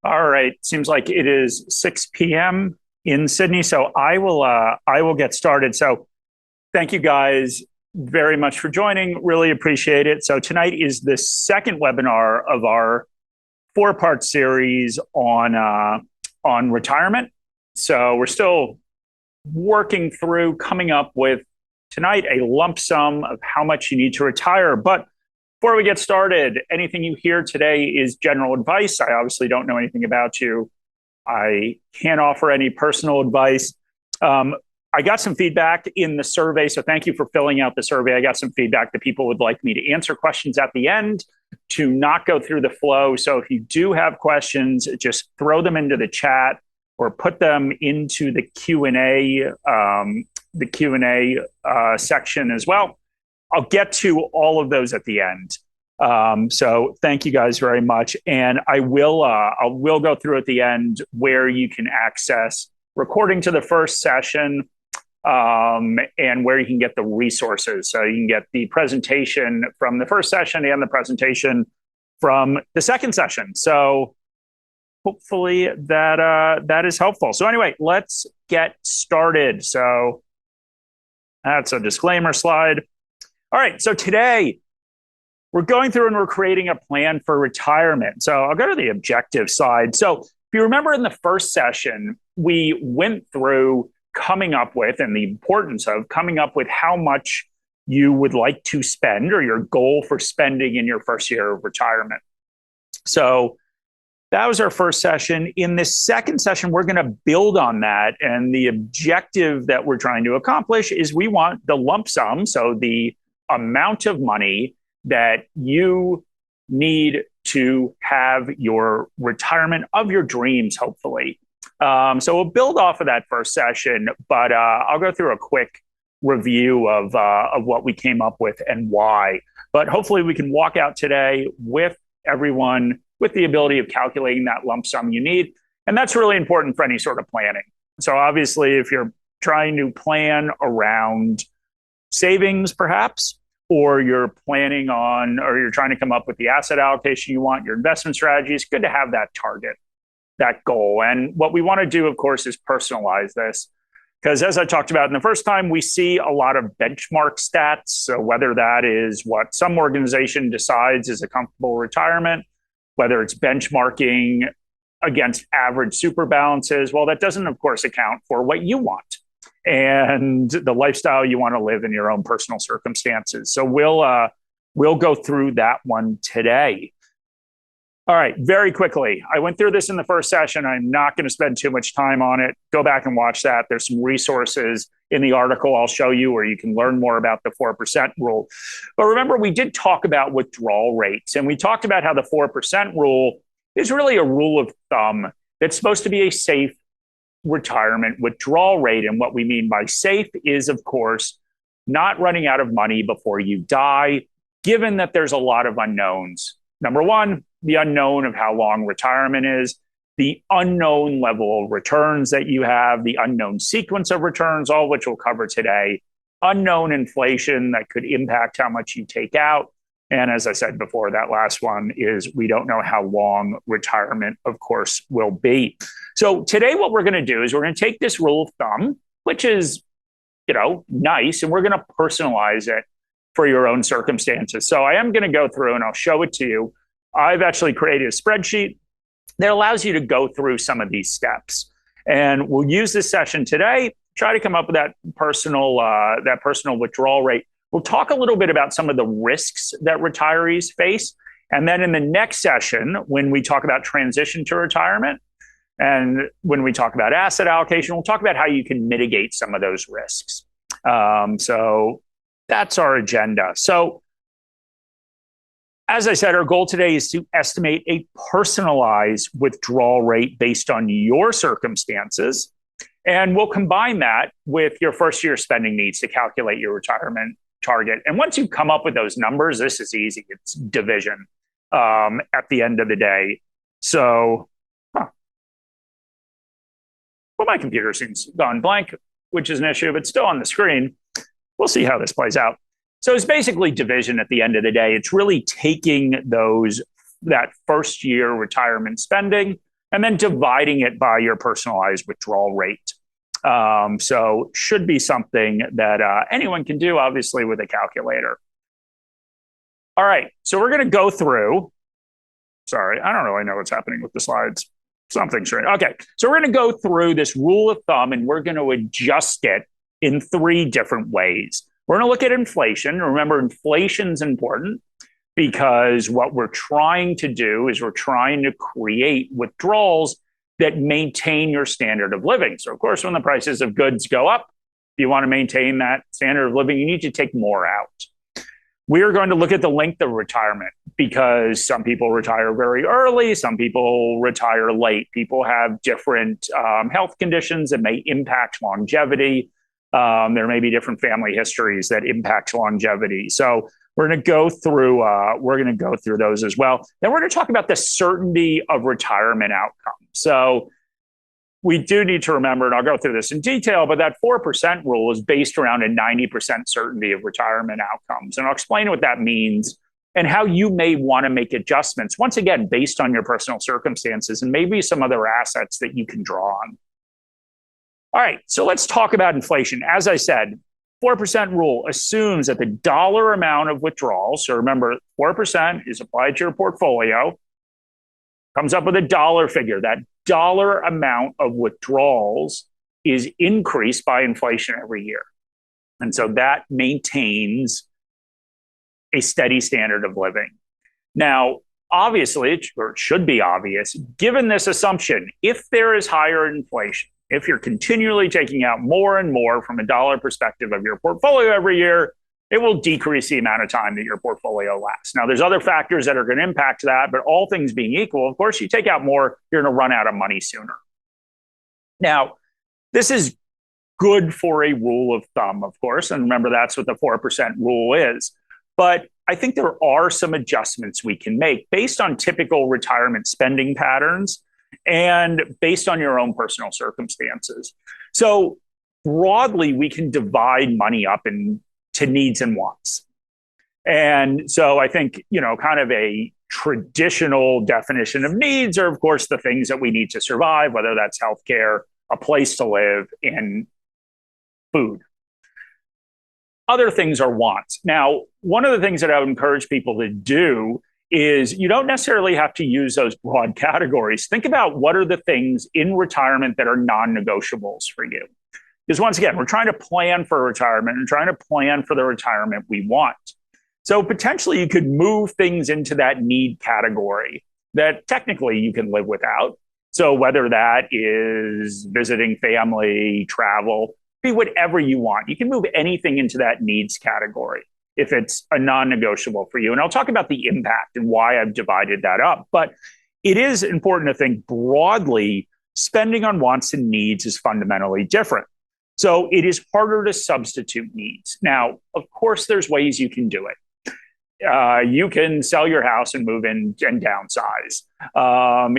All right. Seems like it is 6 p.m. in Sydney, so I will get started. So thank you guys very much for joining. Really appreciate it. So tonight is the second webinar of our four-part series on retirement. So we're still working through coming up with tonight a lump sum of how much you need to retire. But before we get started, anything you hear today is general advice. I obviously don't know anything about you. I can't offer any personal advice. I got some feedback in the survey, so thank you for filling out the survey. I got some feedback that people would like me to answer questions at the end to not go through the flow. So if you do have questions, just throw them into the chat or put them into the Q&A, section as well. I'll get to all of those at the end. So thank you guys very much. And I will go through at the end where you can access recording to the first session, and where you can get the resources. So you can get the presentation from the first session and the presentation from the second session. So hopefully that is helpful. So anyway, let's get started. So that's a disclaimer slide. All right, so today we're going through and we're creating a plan for retirement. So I'll go to the objective side. So if you remember in the first session, we went through coming up with and the importance of coming up with how much you would like to spend or your goal for spending in your first year of retirement. So that was our first session. In this second session, we're going to build on that. And the objective that we're trying to accomplish is we want the lump sum, so the amount of money that you need to have your retirement of your dreams, hopefully. So we'll build off of that first session, but I'll go through a quick review of what we came up with and why. But hopefully we can walk out today with everyone with the ability of calculating that lump sum you need. And that's really important for any sort of planning. So obviously, if you're trying to plan around savings, perhaps, or you're planning on, or you're trying to come up with the asset allocation you want, your investment strategy, it's good to have that target, that goal. And what we want to do, of course, is personalize this. Because as I talked about in the first time, we see a lot of benchmark stats. So whether that is what some organization decides is a comfortable retirement, whether it's benchmarking against average super balances, well, that doesn't, of course, account for what you want and the lifestyle you want to live in your own personal circumstances. So we'll go through that one today. All right, very quickly. I went through this in the first session. I'm not going to spend too much time on it. Go back and watch that. There's some resources in the article I'll show you where you can learn more about the 4% rule. But remember, we did talk about withdrawal rates, and we talked about how the 4% rule is really a rule of thumb that's supposed to be a safe retirement withdrawal rate. And what we mean by safe is, of course, not running out of money before you die, given that there's a lot of unknowns. Number one, the unknown of how long retirement is, the unknown level of returns that you have, the unknown sequence of returns, all of which we'll cover today, unknown inflation that could impact how much you take out. And as I said before, that last one is we don't know how long retirement, of course, will be. So today what we're going to do is we're going to take this rule of thumb, which is, nice, and we're going to personalize it for your own circumstances. So I am going to go through and I'll show it to you. I've actually created a spreadsheet that allows you to go through some of these steps. And we'll use this session today, try to come up with that personal withdrawal rate. We'll talk a little bit about some of the risks that retirees face. And then in the next session, when we talk about transition to retirement, and when we talk about asset allocation, we'll talk about how you can mitigate some of those risks. So that's our agenda. So as I said, our goal today is to estimate a personalized withdrawal rate based on your circumstances. And we'll combine that with your first year spending needs to calculate your retirement target. And once you come up with those numbers, this is easy. It's division at the end of the day. So, well, my computer seems gone blank, which is an issue, but still on the screen. We'll see how this plays out. So it's basically division at the end of the day. It's really taking that first year retirement spending and then dividing it by your personalized withdrawal rate. So should be something that anyone can do, obviously, with a calculator. All right, so we're going to go through. Sorry, I don't really know what's happening with the slides. Something strange. Okay, so we're going to go through this rule of thumb, and we're going to adjust it in 3 different ways. We're going to look at inflation. Remember, inflation's important because what we're trying to do is we're trying to create withdrawals that maintain your standard of living. So, of course, when the prices of goods go up, if you want to maintain that standard of living, you need to take more out. We are going to look at the length of retirement because some people retire very early, some people retire late. People have different health conditions that may impact longevity. There may be different family histories that impact longevity. So we're going to go through those as well. Then we're going to talk about the certainty of retirement outcomes. So we do need to remember, and I'll go through this in detail, but that 4% rule is based around a 90% certainty of retirement outcomes. And I'll explain what that means and how you may want to make adjustments, once again, based on your personal circumstances and maybe some other assets that you can draw on. All right, so let's talk about inflation. As I said, 4% rule assumes that the dollar amount of withdrawals, so remember, 4% is applied to your portfolio, comes up with a dollar figure. That dollar amount of withdrawals is increased by inflation every year. And so that maintains a steady standard of living. Now, obviously, it should be obvious, given this assumption, if there is higher inflation, if you're continually taking out more and more from a dollar perspective of your portfolio every year, it will decrease the amount of time that your portfolio lasts. Now, there's other factors that are going to impact that, but all things being equal, of course, you take out more, you're going to run out of money sooner. Now, this is good for a rule of thumb, of course, and remember that's what the 4% rule is. But I think there are some adjustments we can make based on typical retirement spending patterns and based on your own personal circumstances. So broadly, we can divide money up into needs and wants. And so I think, kind of a traditional definition of needs are, of course, the things that we need to survive, whether that's healthcare, a place to live, and food. Other things are wants. Now, one of the things that I would encourage people to do is you don't necessarily have to use those broad categories. Think about what are the things in retirement that are non-negotiables for you. Because once again, we're trying to plan for retirement and trying to plan for the retirement we want. So potentially you could move things into that need category that technically you can live without. So whether that is visiting family, travel, be whatever you want. You can move anything into that needs category if it's a non-negotiable for you. And I'll talk about the impact and why I've divided that up. But it is important to think broadly, spending on wants and needs is fundamentally different. So it is harder to substitute needs. Now, of course, there's ways you can do it. You can sell your house and move in and downsize.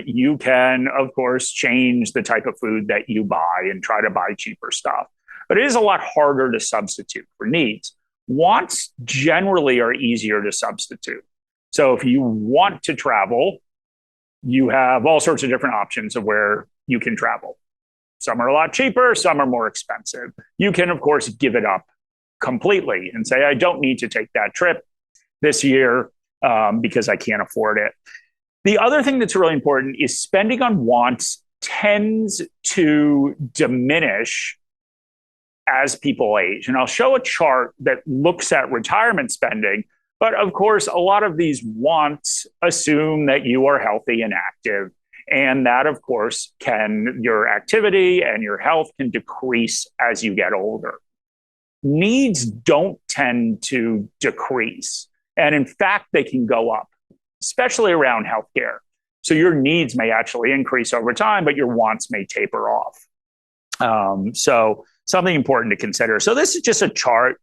You can, of course, change the type of food that you buy and try to buy cheaper stuff. But it is a lot harder to substitute for needs. Wants generally are easier to substitute. So if you want to travel, you have all sorts of different options of where you can travel. Some are a lot cheaper, some are more expensive. You can, of course, give it up completely and say, I don't need to take that trip this year because I can't afford it. The other thing that's really important is spending on wants tends to diminish as people age. And I'll show a chart that looks at retirement spending. But of course, a lot of these wants assume that you are healthy and active. And that, of course, your activity and your health can decrease as you get older. Needs don't tend to decrease. And in fact, they can go up, especially around healthcare. So your needs may actually increase over time, but your wants may taper off. So something important to consider. So this is just a chart.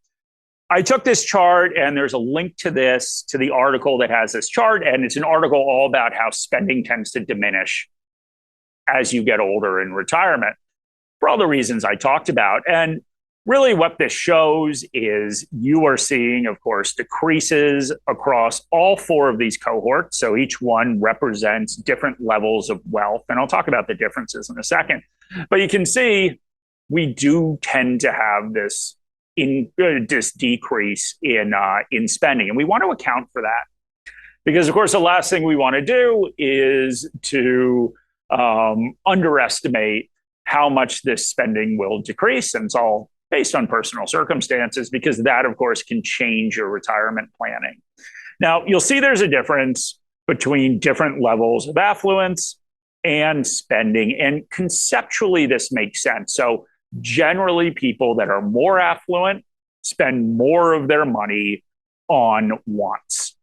I took this chart and there's a link to the article that has this chart. And it's an article all about how spending tends to diminish as you get older in retirement for all the reasons I talked about. And really what this shows is you are seeing, of course, decreases across all four of these cohorts. So each one represents different levels of wealth. And I'll talk about the differences in a second. But you can see we do tend to have this decrease in spending. And we want to account for that. Because, of course, the last thing we want to do is to underestimate how much this spending will decrease. And it's all based on personal circumstances, because that, of course, can change your retirement planning. Now, you'll see there's a difference between different levels of affluence and spending. And conceptually, this makes sense. So generally, people that are more affluent spend more of their money on wants,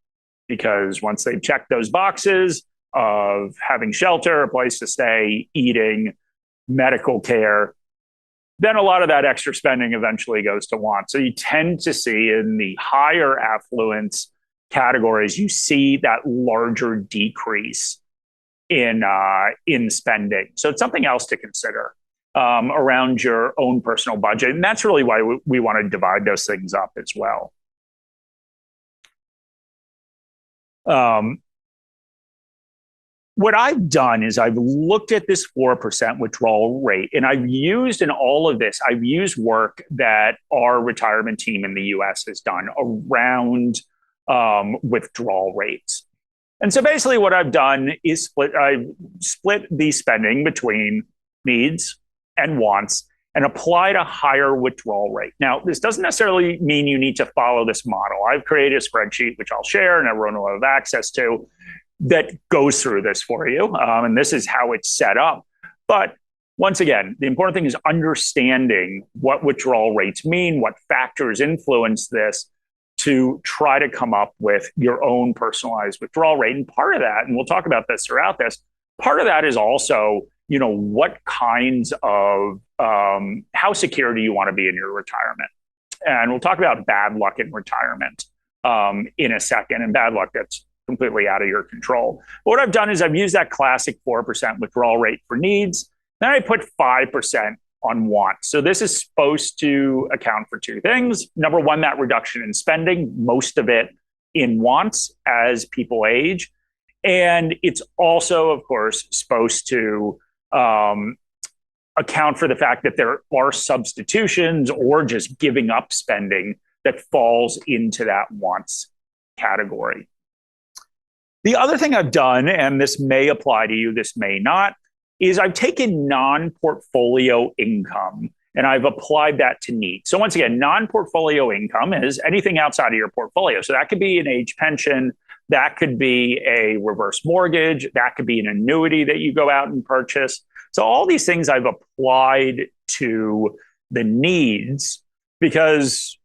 because once they've checked those boxes of having shelter, a place to stay, eating, medical care, then a lot of that extra spending eventually goes to wants. So you tend to see in the higher affluence categories, you see that larger decrease in spending. So it's something else to consider around your own personal budget. And that's really why we want to divide those things up as well. What I've done is I've looked at this 4% withdrawal rate, and I've used in all of this, I've used work that our retirement team in the US has done around withdrawal rates. And so basically what I've done is I've split the spending between needs and wants and applied a higher withdrawal rate. Now, this doesn't necessarily mean you need to follow this model. I've created a spreadsheet, which I'll share and everyone will have access to, that goes through this for you. And this is how it's set up. But once again, the important thing is understanding what withdrawal rates mean, what factors influence this, to try to come up with your own personalized withdrawal rate. And part of that, and we'll talk about this throughout this, part of that is also, what kinds of, how secure do you want to be in your retirement? And we'll talk about bad luck in retirement in a second, and bad luck that's completely out of your control. But what I've done is I've used that classic 4% withdrawal rate for needs. Then I put 5% on wants. So this is supposed to account for two things. Number one, that reduction in spending, most of it in wants as people age. And it's also, of course, supposed to account for the fact that there are substitutions or just giving up spending that falls into that wants category. The other thing I've done, and this may apply to you, this may not, is I've taken non-portfolio income and I've applied that to needs. So once again, non-portfolio income is anything outside of your portfolio. So that could be an age pension, that could be a reverse mortgage, that could be an annuity that you go out and purchase. So all these things I've applied to the needs, because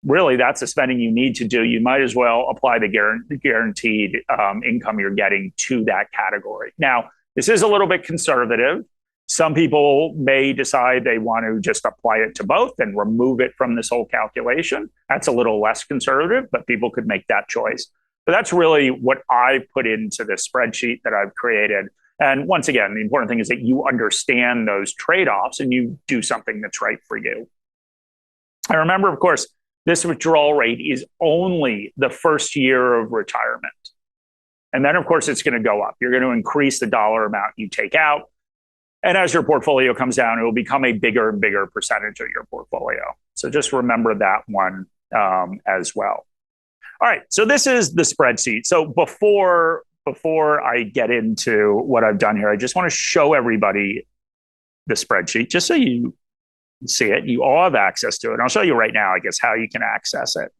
really that's the spending you need to do. You might as well apply the guaranteed income you're getting to that category. Now, this is a little bit conservative. Some people may decide they want to just apply it to both and remove it from this whole calculation. That's a little less conservative, but people could make that choice. But that's really what I've put into this spreadsheet that I've created. And once again, the important thing is that you understand those trade-offs and you do something that's right for you. And remember, of course, this withdrawal rate is only the first year of retirement. And then, of course, it's going to go up. You're going to increase the dollar amount you take out. And as your portfolio comes down, it will become a bigger and bigger percentage of your portfolio. So just remember that one as well. All right, so this is the spreadsheet. So before I get into what I've done here, I just want to show everybody the spreadsheet, just so you see it. You all have access to it. And I'll show you right now, I guess, how you can access it.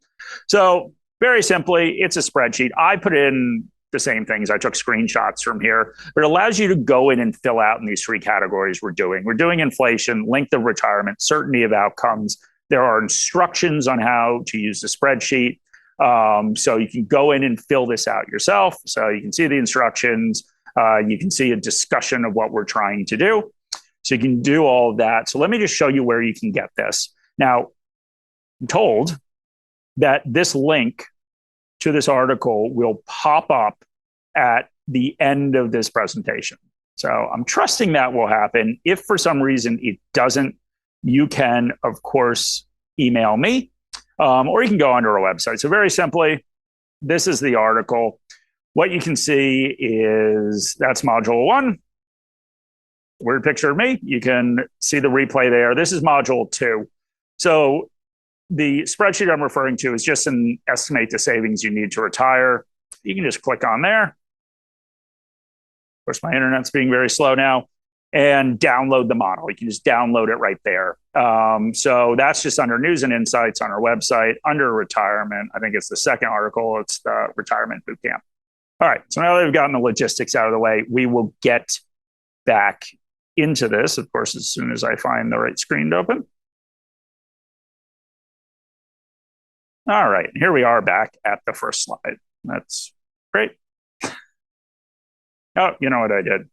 So very simply, it's a spreadsheet. I put in the same things. I took screenshots from here, but it allows you to go in and fill out in these three categories we're doing. We're doing inflation, length of retirement, certainty of outcomes. There are instructions on how to use the spreadsheet. So you can go in and fill this out yourself. So you can see the instructions. You can see a discussion of what we're trying to do. So you can do all of that. So let me just show you where you can get this. Now, I'm told that this link to this article will pop up at the end of this presentation. So I'm trusting that will happen. If for some reason it doesn't, you can, of course, email me, or you can go onto our website. So very simply, this is the article. What you can see is that's module 1. Weird picture of me. You can see the replay there. This is module 2. So the spreadsheet I'm referring to is just an estimate the savings you need to retire. You can just click on there. Of course, my internet's being very slow now. And download the model. You can just download it right there. So that's just under News and Insights on our website, under Retirement. I think it's the second article. It's the Retirement Bootcamp. All right, so now that we've gotten the logistics out of the way, we will get back into this, of course, as soon as I find the right screen to open. All right, here we are back at the first slide. That's great. Oh, you know what I did?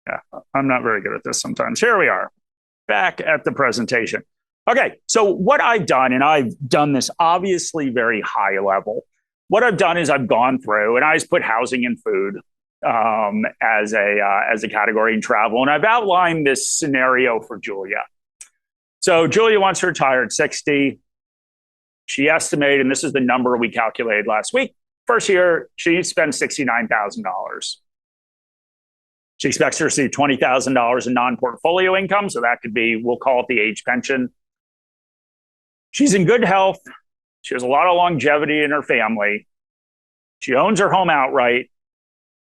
Yeah, I'm not very good at this sometimes. Here we are, back at the presentation. Okay, so what I've done, and I've done this obviously very high level. What I've done is I've gone through and I just put housing and food as a category in travel, and I've outlined this scenario for Julia. So Julia wants to retire at 60. She estimated, and this is the number we calculated last week. First year, she spends $69,000. She expects to receive $20,000 in non-portfolio income. So that could be, we'll call it the age pension. She's in good health. She has a lot of longevity in her family. She owns her home outright.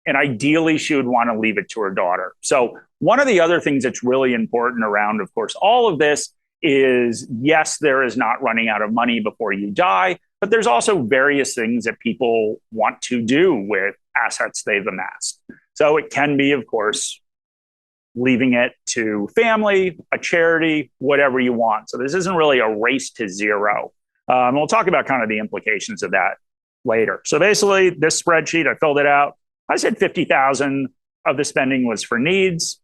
And ideally, she would want to leave it to her daughter. So one of the other things that's really important around, of course, all of this is, yes, there is not running out of money before you die, but there's also various things that people want to do with assets they've amassed. So it can be, of course, leaving it to family, a charity, whatever you want. So this isn't really a race to zero. We'll talk about kind of the implications of that later. So basically, this spreadsheet, I filled it out. I said 50,000 of the spending was for needs.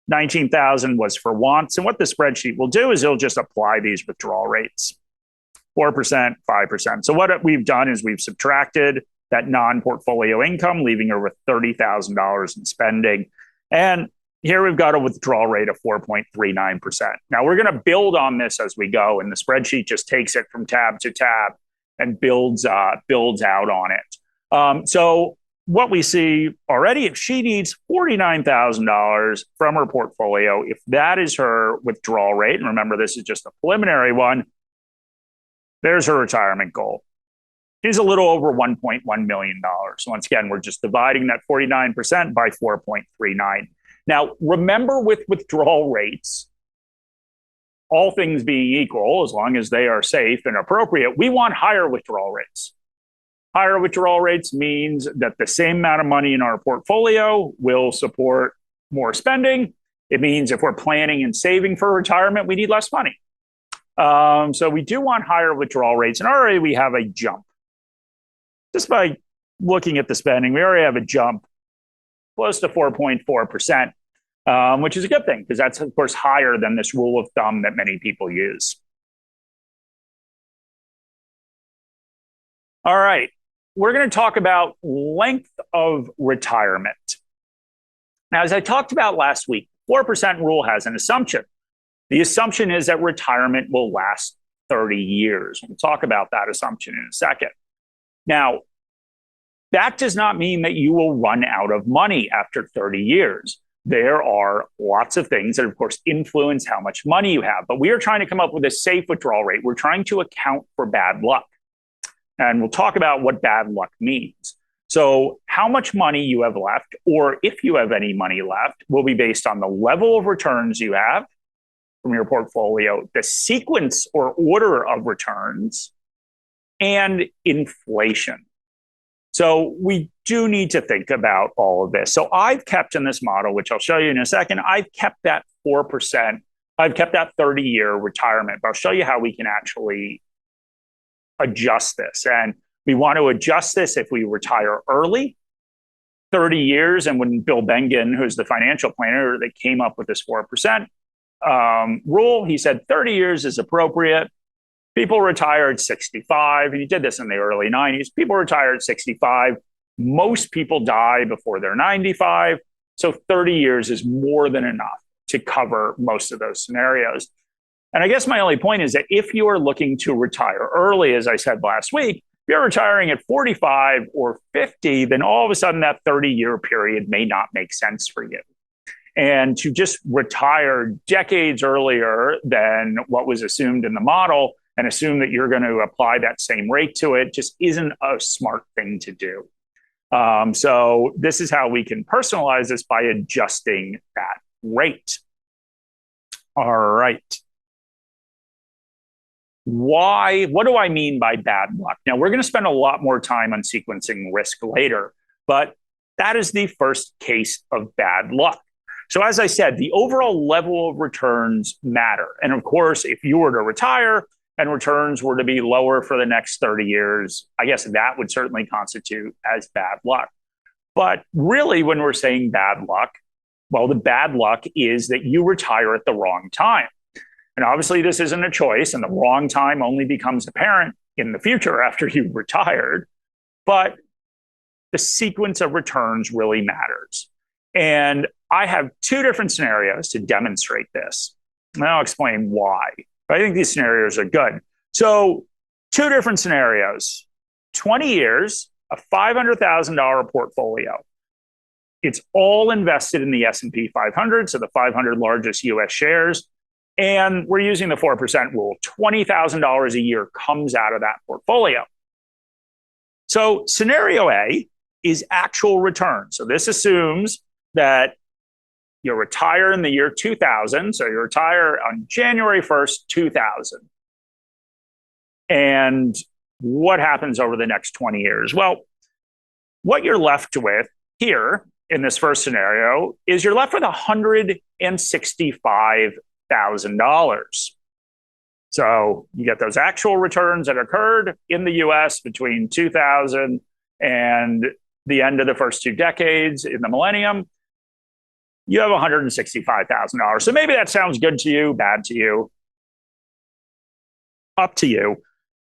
19,000 was for wants. And what the spreadsheet will do is it'll just apply these withdrawal rates. 4%, 5%. So what we've done is we've subtracted that non-portfolio income, leaving her with $30,000 in spending. And here we've got a withdrawal rate of 4.39%. Now we're going to build on this as we go, and the spreadsheet just takes it from tab to tab and builds out on it. So what we see already, if she needs $49,000 from her portfolio, if that is her withdrawal rate, and remember this is just a preliminary one, there's her retirement goal. She's a little over $1.1 million. So once again, we're just dividing that 49% by 4.39. Now, remember with withdrawal rates, all things being equal, as long as they are safe and appropriate, we want higher withdrawal rates. Higher withdrawal rates means that the same amount of money in our portfolio will support more spending. It means if we're planning and saving for retirement, we need less money. So we do want higher withdrawal rates. And already we have a jump. Just by looking at the spending, we already have a jump close to 4.4%, which is a good thing because that's, of course, higher than this rule of thumb that many people use. All right. We're going to talk about length of retirement. Now, as I talked about last week, 4% rule has an assumption. The assumption is that retirement will last 30 years. We'll talk about that assumption in a second. Now, that does not mean that you will run out of money after 30 years. There are lots of things that, of course, influence how much money you have. But we are trying to come up with a safe withdrawal rate. We're trying to account for bad luck. And we'll talk about what bad luck means. So how much money you have left, or if you have any money left, will be based on the level of returns you have from your portfolio, the sequence or order of returns, and inflation. So we do need to think about all of this. So I've kept in this model, which I'll show you in a second, I've kept that 4%. I've kept that 30-year retirement. But I'll show you how we can actually adjust this. And we want to adjust this if we retire early, 30 years. And when Bill Bengen, who's the financial planner that came up with this 4% rule, he said 30 years is appropriate. People retire at 65, and he did this in the early 90s. People retire at 65. Most people die before they're 95. So 30 years is more than enough to cover most of those scenarios. And I guess my only point is that if you are looking to retire early, as I said last week, if you're retiring at 45 or 50, then all of a sudden that 30-year period may not make sense for you. And to just retire decades earlier than what was assumed in the model and assume that you're going to apply that same rate to it just isn't a smart thing to do. So this is how we can personalize this by adjusting that rate. All right. What do I mean by bad luck? Now, we're going to spend a lot more time on sequencing risk later, but that is the first case of bad luck. So as I said, the overall level of returns matter. And of course, if you were to retire and returns were to be lower for the next 30 years, I guess that would certainly constitute as bad luck. But really, when we're saying bad luck, well, the bad luck is that you retire at the wrong time. And obviously, this isn't a choice, and the wrong time only becomes apparent in the future after you've retired. But the sequence of returns really matters. And I have two different scenarios to demonstrate this. And I'll explain why. But I think these scenarios are good. So, two different scenarios. 20 years, a $500,000 portfolio. It's all invested in the S&P 500, so the 500 largest US shares. And we're using the 4% rule. $20,000 a year comes out of that portfolio. So scenario A is actual return. So this assumes that you retire in the year 2000. So you retire on January 1st, 2000. And what happens over the next 20 years? Well, what you're left with here in this first scenario is you're left with $165,000. So you get those actual returns that occurred in the US between 2000 and the end of the first two decades in the millennium. You have $165,000. So maybe that sounds good to you, bad to you, up to you.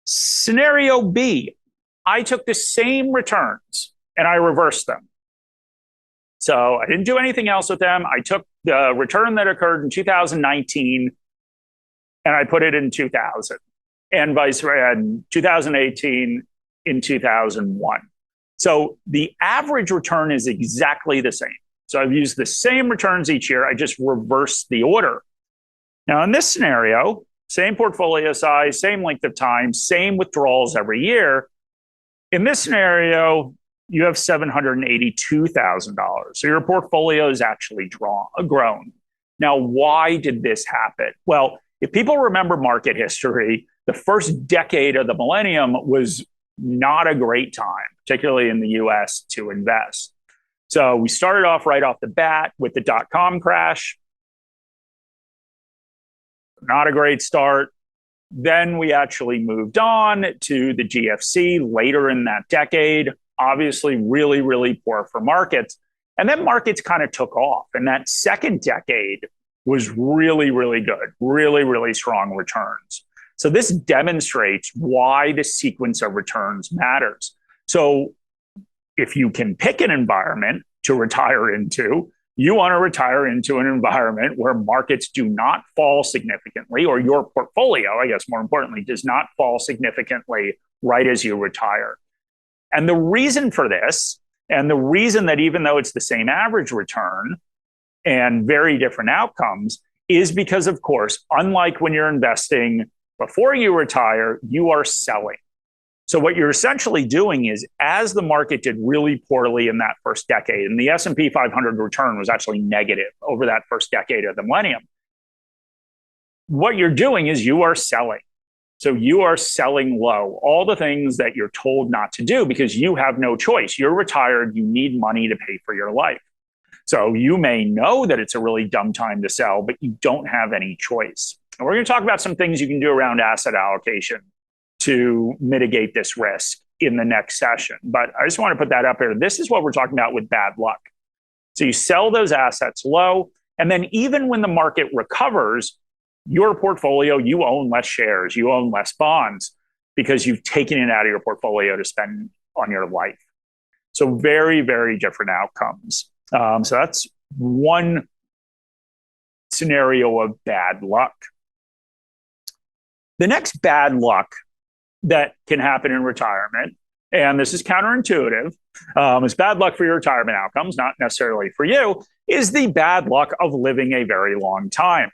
Scenario B, I took the same returns and I reversed them. So I didn't do anything else with them. I took the return that occurred in 2019 and I put it in 2000 and vice versa, in 2018 in 2001. So the average return is exactly the same. So I've used the same returns each year. I just reversed the order. Now in this scenario, same portfolio size, same length of time, same withdrawals every year. In this scenario, you have $782,000. So your portfolio is actually grown. Now, why did this happen? Well, if people remember market history, the first decade of the millennium was not a great time, particularly in the US, to invest. So we started off right off the bat with the dot-com crash. Not a great start. Then we actually moved on to the GFC later in that decade. Obviously, really, really poor for markets. And then markets kind of took off. And that second decade was really, really good, really, really strong returns. So this demonstrates why the sequence of returns matters. So if you can pick an environment to retire into, you want to retire into an environment where markets do not fall significantly, or your portfolio, I guess more importantly, does not fall significantly right as you retire. And the reason for this, and the reason that even though it's the same average return and very different outcomes, is because, of course, unlike when you're investing before you retire, you are selling. So what you're essentially doing is, as the market did really poorly in that first decade, and the S&P 500 return was actually negative over that first decade of the millennium, what you're doing is you are selling. So you are selling low, all the things that you're told not to do because you have no choice. You're retired, you need money to pay for your life. So you may know that it's a really dumb time to sell, but you don't have any choice. And we're going to talk about some things you can do around asset allocation to mitigate this risk in the next session. But I just want to put that up here. This is what we're talking about with bad luck. So you sell those assets low, and then even when the market recovers, your portfolio, you own less shares, you own less bonds because you've taken it out of your portfolio to spend on your life. So very, very different outcomes. So that's one scenario of bad luck. The next bad luck that can happen in retirement, and this is counterintuitive, is bad luck for your retirement outcomes, not necessarily for you, is the bad luck of living a very long time.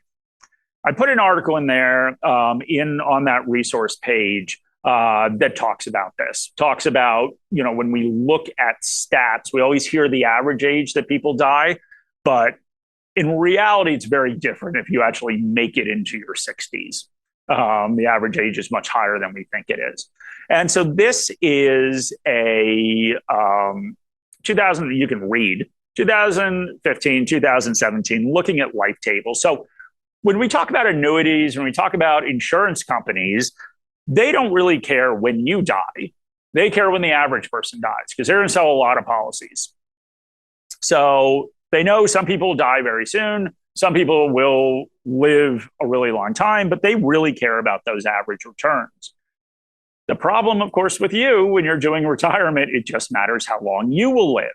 I put an article in there on that resource page that talks about this. Talks about, when we look at stats, we always hear the average age that people die, but in reality, it's very different if you actually make it into your 60s. The average age is much higher than we think it is. And so this is a 2000, you can read 2015, 2017, looking at life tables. So when we talk about annuities, when we talk about insurance companies, they don't really care when you die. They care when the average person dies because they're going to sell a lot of policies. So they know some people die very soon. Some people will live a really long time, but they really care about those average returns. The problem, of course, with you when you're doing retirement, it just matters how long you will live.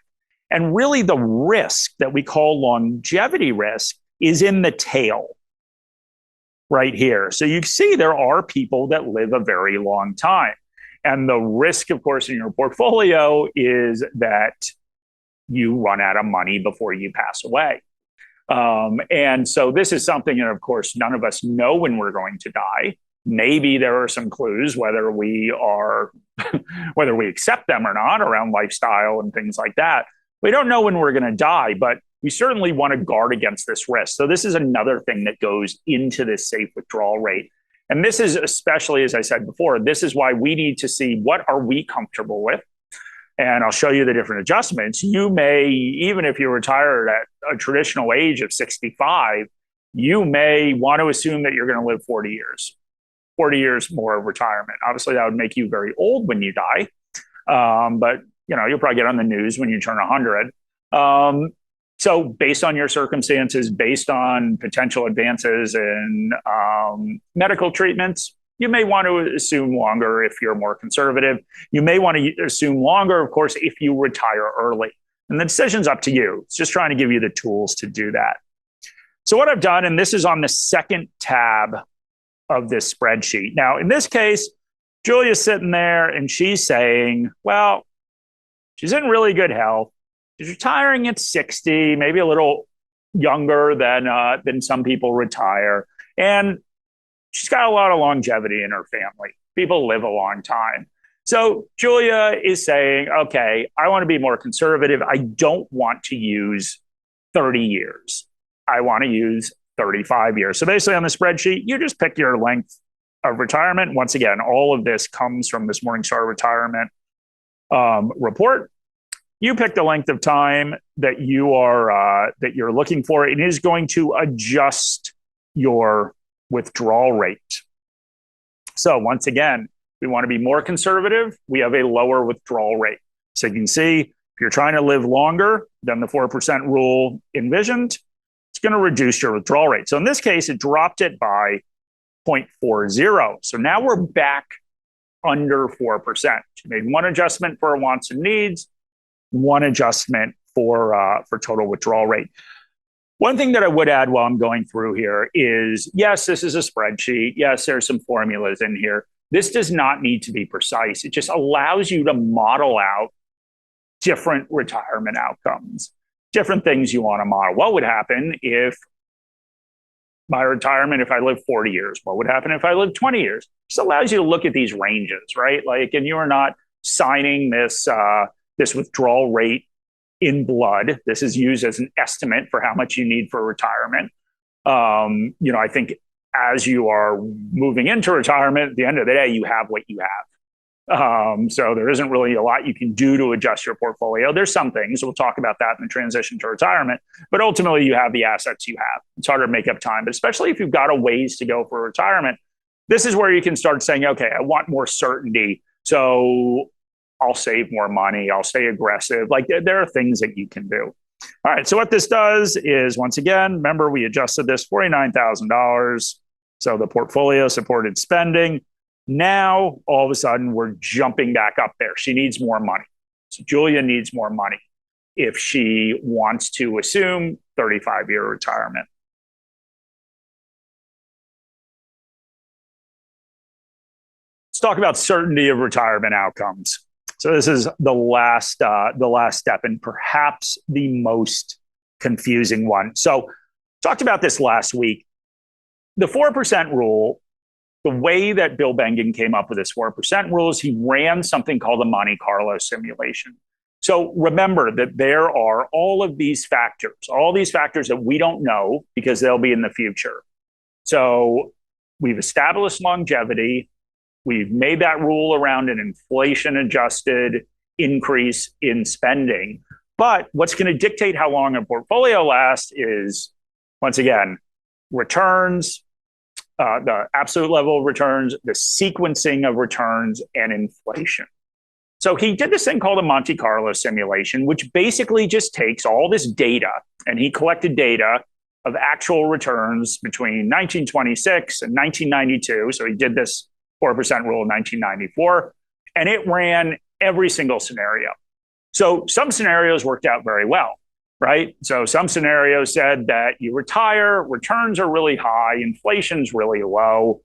And really the risk that we call longevity risk is in the tail right here. So you see there are people that live a very long time. And the risk, of course, in your portfolio is that you run out of money before you pass away. And so this is something that, of course, none of us know when we're going to die. Maybe there are some clues whether we accept them or not around lifestyle and things like that. We don't know when we're going to die, but we certainly want to guard against this risk. So this is another thing that goes into this safe withdrawal rate. And this is especially, as I said before, this is why we need to see what are we comfortable with. And I'll show you the different adjustments. You may, even if you're retired at a traditional age of 65, you may want to assume that you're going to live 40 years more of retirement. Obviously, that would make you very old when you die. But, you'll probably get on the news when you turn 100. So based on your circumstances, based on potential advances in medical treatments, you may want to assume longer if you're more conservative. You may want to assume longer, of course, if you retire early. And the decision's up to you. It's just trying to give you the tools to do that. So what I've done, and this is on the second tab of this spreadsheet. Now, in this case, Julia's sitting there and she's saying, well, she's in really good health. She's retiring at 60, maybe a little younger than some people retire. And she's got a lot of longevity in her family. People live a long time. So Julia is saying, okay, I want to be more conservative. I don't want to use 30 years. I want to use 35 years. So basically on the spreadsheet, you just pick your length of retirement. Once again, all of this comes from this Morningstar retirement report. You pick the length of time that you're looking for. It is going to adjust your withdrawal rate. So once again, we want to be more conservative. We have a lower withdrawal rate. So you can see if you're trying to live longer than the 4% rule envisioned, it's going to reduce your withdrawal rate. So in this case, it dropped it by 0.40. So now we're back under 4%. You made one adjustment for wants and needs, one adjustment for total withdrawal rate. One thing that I would add while I'm going through here is, yes, this is a spreadsheet. Yes, there's some formulas in here. This does not need to be precise. It just allows you to model out different retirement outcomes, different things you want to model. What would happen if my retirement, if I live 40 years? What would happen if I live 20 years? Just allows you to look at these ranges, right? And you are not signing this withdrawal rate in blood. This is used as an estimate for how much you need for retirement. I think as you are moving into retirement, at the end of the day, you have what you have. So there isn't really a lot you can do to adjust your portfolio. There's some things, we'll talk about that in the transition to retirement, but ultimately you have the assets you have. It's harder to make up time, but especially if you've got a ways to go for retirement, this is where you can start saying, okay, I want more certainty. So I'll save more money. I'll stay aggressive. There are things that you can do. All right. So what this does is, once again, remember we adjusted this $49,000. So the portfolio supported spending. Now, all of a sudden, we're jumping back up there. She needs more money. So Julia needs more money. if she wants to assume 35-year retirement. Let's talk about certainty of retirement outcomes. So this is the last step, and perhaps the most confusing one. So talked about this last week. The 4% rule, the way that Bill Bengen came up with this 4% rule is he ran something called a Monte Carlo simulation. So remember that there are all these factors that we don't know because they'll be in the future. So we've established longevity. We've made that rule around an inflation-adjusted increase in spending. But what's going to dictate how long a portfolio lasts is, once again, returns, the absolute level of returns, the sequencing of returns, and inflation. So he did this thing called a Monte Carlo simulation, which basically just takes all this data, and he collected data of actual returns between 1926 and 1992. So he did this 4% rule in 1994, and it ran every single scenario. So some scenarios worked out very well, right? So some scenarios said that you retire, returns are really high, inflation's really low,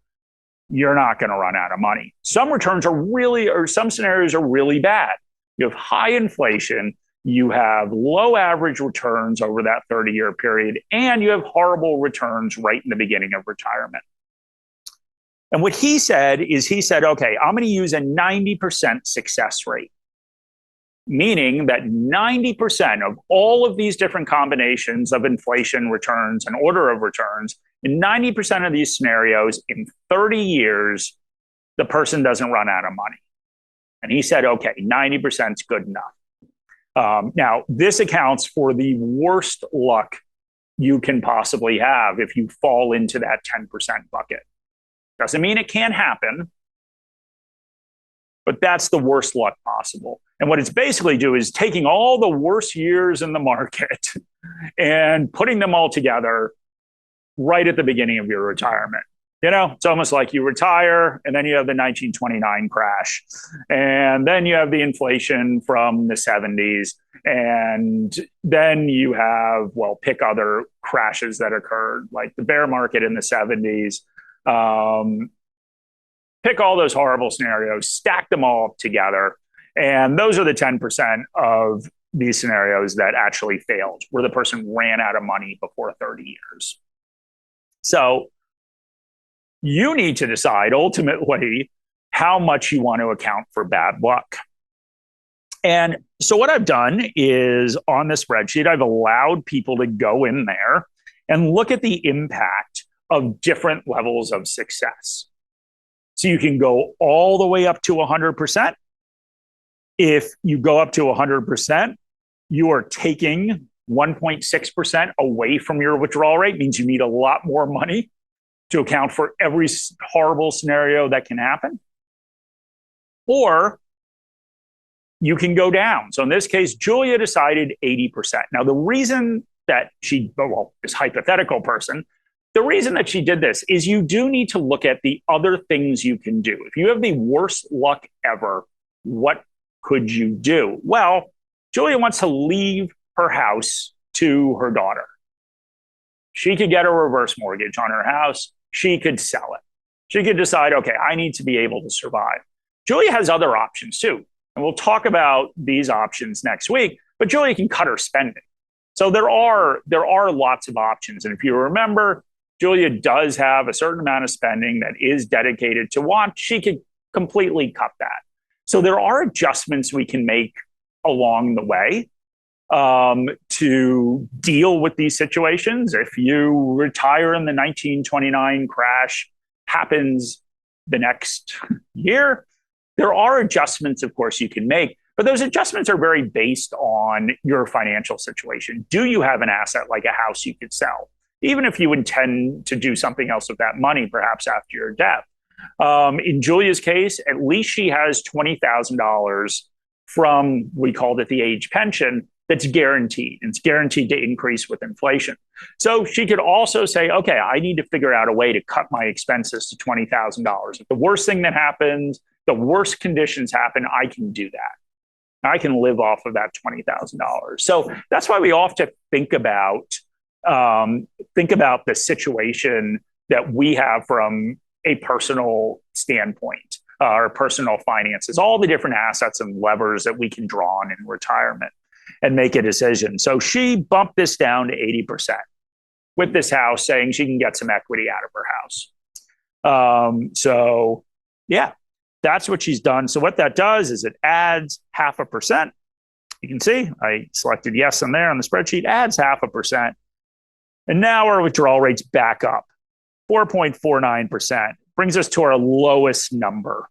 you're not going to run out of money. Some scenarios are really bad. You have high inflation, you have low average returns over that 30-year period, and you have horrible returns right in the beginning of retirement. And what he said, okay, I'm going to use a 90% success rate, meaning that 90% of all of these different combinations of inflation, returns, and order of returns, in 90% of these scenarios, in 30 years, the person doesn't run out of money. And he said, okay, 90% is good enough. Now, this accounts for the worst luck you can possibly have if you fall into that 10% bucket. Doesn't mean it can't happen, but that's the worst luck possible. And what it's basically doing is taking all the worst years in the market and putting them all together right at the beginning of your retirement. It's almost like you retire and then you have the 1929 crash, and then you have the inflation from the 70s, and then you have, pick other crashes that occurred, like the bear market in the 70s. Pick all those horrible scenarios, stack them all up together, and those are the 10% of these scenarios that actually failed, where the person ran out of money before 30 years. So you need to decide ultimately how much you want to account for bad luck. And so what I've done is, on the spreadsheet, I've allowed people to go in there and look at the impact of different levels of success. So you can go all the way up to 100%. If you go up to 100%, you are taking 1.6% away from your withdrawal rate, means you need a lot more money to account for every horrible scenario that can happen. Or you can go down. So in this case, Julia decided 80%. Now, the reason that this hypothetical person, the reason that she did this is you do need to look at the other things you can do. If you have the worst luck ever, what could you do? Well, Julia wants to leave her house to her daughter. She could get a reverse mortgage on her house. She could sell it. She could decide, okay, I need to be able to survive. Julia has other options too. And we'll talk about these options next week, but Julia can cut her spending. So there are lots of options. And if you remember, Julia does have a certain amount of spending that is dedicated to want. She could completely cut that. So there are adjustments we can make along the way to deal with these situations. If you retire and the 1929 crash happens the next year, there are adjustments, of course, you can make. But those adjustments are very based on your financial situation. Do you have an asset like a house you could sell? Even if you intend to do something else with that money, perhaps after your death. In Julia's case, at least she has $20,000 from, we called it the age pension, that's guaranteed. It's guaranteed to increase with inflation. So she could also say, okay, I need to figure out a way to cut my expenses to $20,000. If the worst thing that happens, the worst conditions happen, I can do that. I can live off of that $20,000. So that's why we often think about the situation that we have from a personal standpoint, or personal finances, all the different assets and levers that we can draw on in retirement and make a decision. So she bumped this down to 80% with this house, saying she can get some equity out of her house. So yeah, that's what she's done. So what that does is it adds 0.5%. You can see I selected yes in there on the spreadsheet, adds 0.5%. And now our withdrawal rate's back up, 4.49%. Brings us to our lowest number,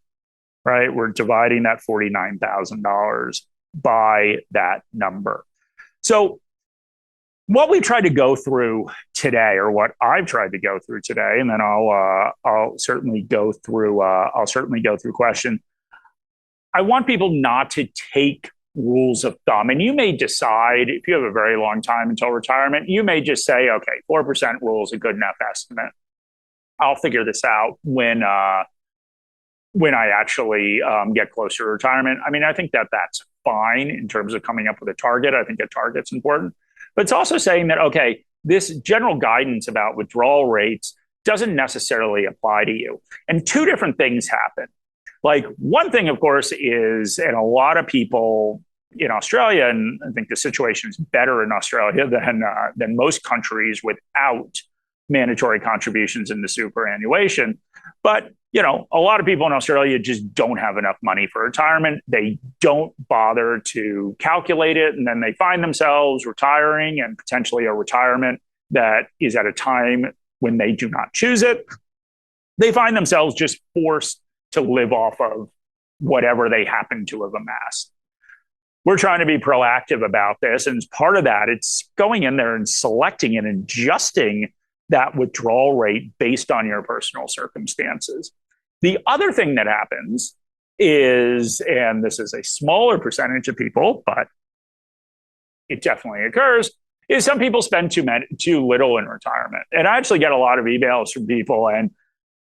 right? We're dividing that $49,000 by that number. So what we tried to go through today, or what I've tried to go through today, and then I'll certainly go through question. I want people not to take rules of thumb, and you may decide, if you have a very long time until retirement, you may just say, okay, 4% rule is a good enough estimate. I'll figure this out when I actually get closer to retirement. I mean, I think that's fine in terms of coming up with a target. I think a target's important. But it's also saying that, okay, this general guidance about withdrawal rates doesn't necessarily apply to you. And two different things happen. Like, one thing, of course, is, and a lot of people in Australia, and I think the situation is better in Australia than most countries without mandatory contributions into superannuation. But, a lot of people in Australia just don't have enough money for retirement. They don't bother to calculate it. And then they find themselves retiring, and potentially a retirement that is at a time when they do not choose it. They find themselves just forced to live off of whatever they happen to have amassed. We're trying to be proactive about this. And as part of that, it's going in there and selecting and adjusting that withdrawal rate based on your personal circumstances. The other thing that happens is, and this is a smaller percentage of people, but it definitely occurs, is some people spend too little in retirement. And I actually get a lot of emails from people, and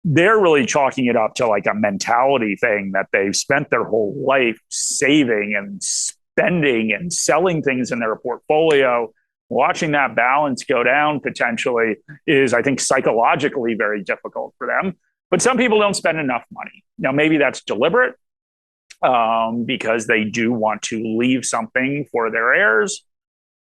they're really chalking it up to like a mentality thing, that they've spent their whole life saving and spending and selling things in their portfolio. Watching that balance go down potentially is, I think, psychologically very difficult for them. But some people don't spend enough money. Now, maybe that's deliberate because they do want to leave something for their heirs.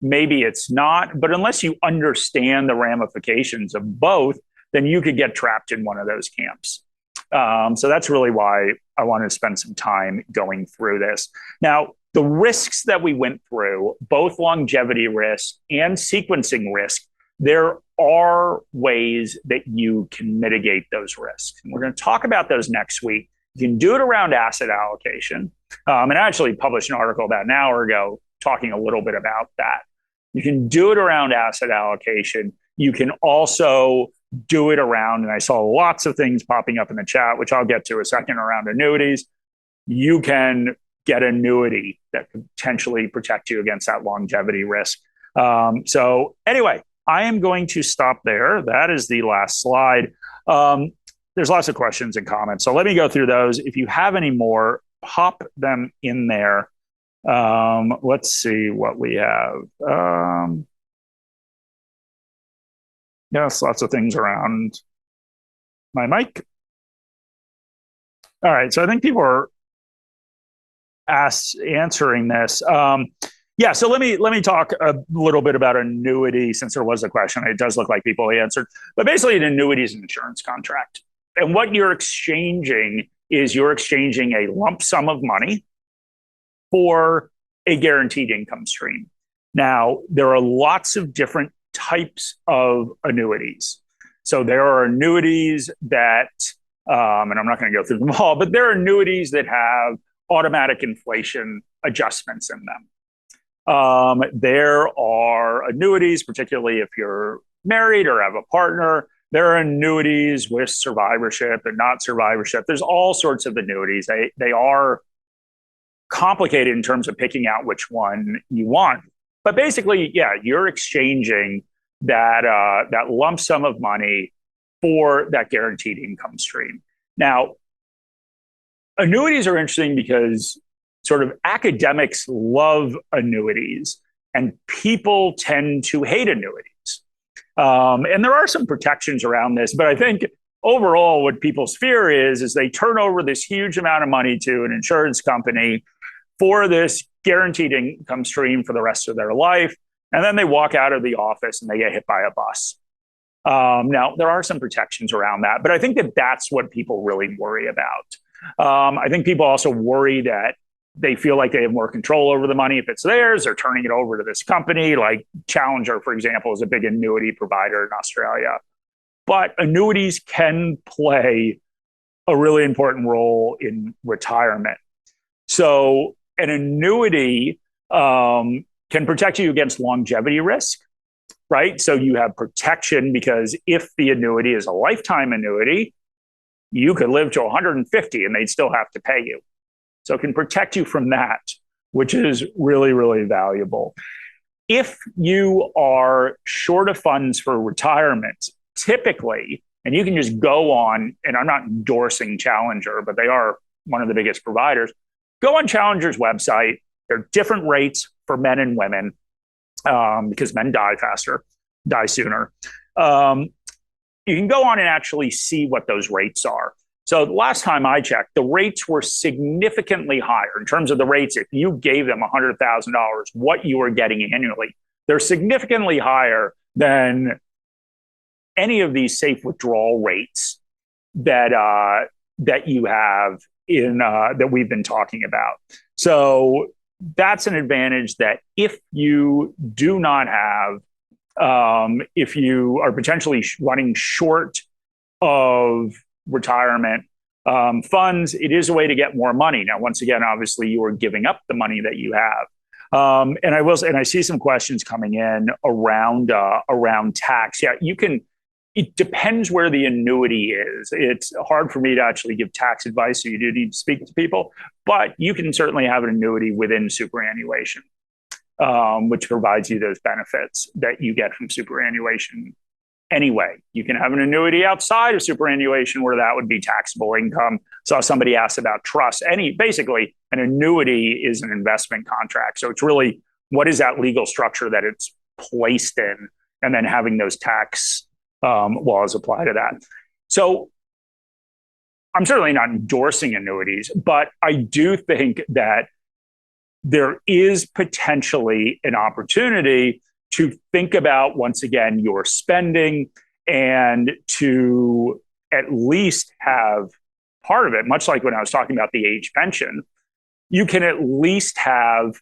Maybe it's not. But unless you understand the ramifications of both, then you could get trapped in one of those camps. So that's really why I wanted to spend some time going through this. Now, the risks that we went through, both longevity risk and sequencing risk, there are ways that you can mitigate those risks. And we're going to talk about those next week. You can do it around asset allocation. And I actually published an article about an hour ago talking a little bit about that. You can do it around asset allocation. You can also do it around, and I saw lots of things popping up in the chat, which I'll get to a second, around annuities. You can get annuity that could potentially protect you against that longevity risk. So anyway, I am going to stop there. That is the last slide. There's lots of questions and comments, so let me go through those. If you have any more, pop them in there. Let's see what we have. Yes, lots of things around my mic. All right, so I think people are answering this. Yeah, so let me talk a little bit about annuity, since there was a question. It does look like people answered. But basically, an annuity is an insurance contract. And what you're exchanging is you're exchanging a lump sum of money for a guaranteed income stream. Now, there are lots of different types of annuities. So there are annuities that, and I'm not going to go through them all, but there are annuities that have automatic inflation adjustments in them. There are annuities, particularly if you're married or have a partner, there are annuities with survivorship and not survivorship. There's all sorts of annuities. They are complicated in terms of picking out which one you want. But basically, yeah, you're exchanging that lump sum of money for that guaranteed income stream. Now, annuities are interesting because sort of academics love annuities and people tend to hate annuities. And there are some protections around this, but I think overall what people's fear is they turn over this huge amount of money to an insurance company for this guaranteed income stream for the rest of their life. And then they walk out of the office and they get hit by a bus. Now, there are some protections around that, but I think that that's what people really worry about. I think people also worry that they feel like they have more control over the money if it's theirs. They're turning it over to this company. Like Challenger, for example, is a big annuity provider in Australia. But annuities can play a really important role in retirement. So an annuity can protect you against longevity risk, right? So you have protection because if the annuity is a lifetime annuity, you could live to 150 and they'd still have to pay you. So it can protect you from that, which is really, really valuable. If you are short of funds for retirement, typically, and you can just go on, and I'm not endorsing Challenger, but they are one of the biggest providers, go on Challenger's website. There are different rates for men and women because men die sooner. You can go on and actually see what those rates are. So the last time I checked, the rates were significantly higher in terms of the rates. If you gave them $100,000, what you were getting annually, they're significantly higher than any of these safe withdrawal rates that you have in that we've been talking about. So that's an advantage that if you do not have, if you are potentially running short of retirement funds, it is a way to get more money. Now, once again, obviously, you are giving up the money that you have. And I see some questions coming in around tax. Yeah, you can. It depends where the annuity is. It's hard for me to actually give tax advice, so you do need to speak to people. But you can certainly have an annuity within superannuation, which provides you those benefits that you get from superannuation anyway. You can have an annuity outside of superannuation where that would be taxable income. So somebody asked about trust. Basically, an annuity is an investment contract. So it's really, what is that legal structure that it's placed in, and then having those tax laws apply to that. So I'm certainly not endorsing annuities, but I do think that there is potentially an opportunity to think about, once again, your spending and to at least have part of it, much like when I was talking about the age pension, you can at least have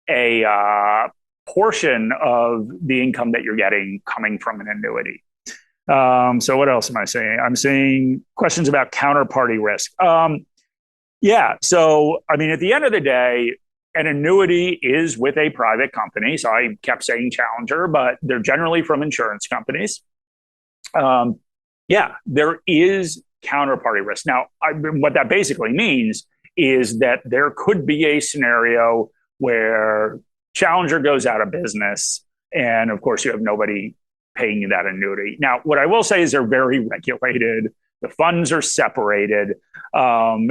a portion of the income that you're getting coming from an annuity. So what else am I saying? I'm saying questions about counterparty risk. Yeah. So, I mean, at the end of the day, an annuity is with a private company. So I kept saying Challenger, but they're generally from insurance companies. Yeah, there is counterparty risk. Now, what that basically means is that there could be a scenario where Challenger goes out of business, and of course, you have nobody paying you that annuity. Now, what I will say is they're very regulated. The funds are separated. I'm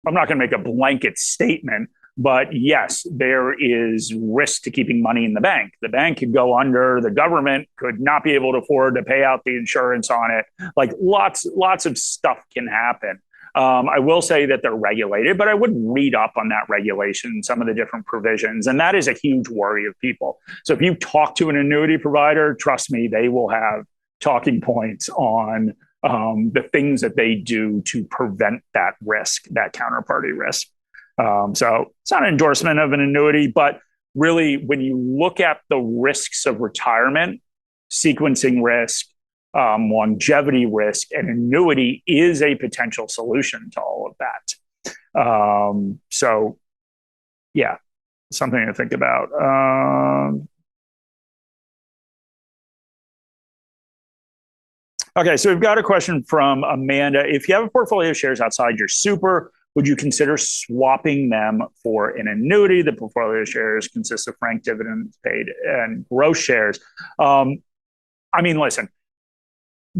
not going to make a blanket statement, but yes, there is risk to keeping money in the bank. The bank could go under. The government could not be able to afford to pay out the insurance on it. Like lots of stuff can happen. I will say that they're regulated, but I would read up on that regulation, some of the different provisions. And that is a huge worry of people. So if you talk to an annuity provider, trust me, they will have talking points on the things that they do to prevent that risk, that counterparty risk. So it's not an endorsement of an annuity, but really when you look at the risks of retirement, sequencing risk, longevity risk, and annuity is a potential solution to all of that. So yeah, something to think about. Okay, so we've got a question from Amanda. If you have a portfolio of shares outside your super, would you consider swapping them for an annuity? The portfolio shares consist of frank dividends paid and gross shares. I mean, listen,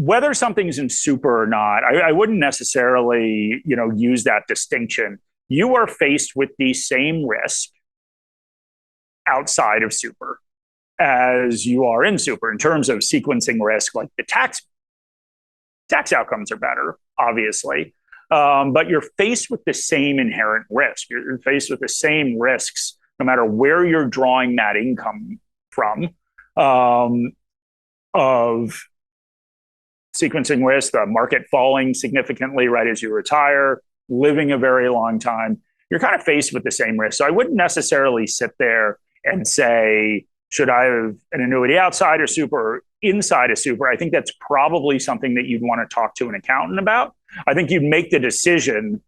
whether something's in super or not, I wouldn't necessarily, use that distinction. You are faced with the same risk outside of super as you are in super in terms of sequencing risk. Like the tax outcomes are better, obviously, but you're faced with the same inherent risk. You're faced with the same risks no matter where you're drawing that income from, of sequencing risk, the market falling significantly right as you retire, living a very long time. You're kind of faced with the same risk. So I wouldn't necessarily sit there and say, should I have an annuity outside of super or inside of super? I think that's probably something that you'd want to talk to an accountant about. I think you'd make the decision,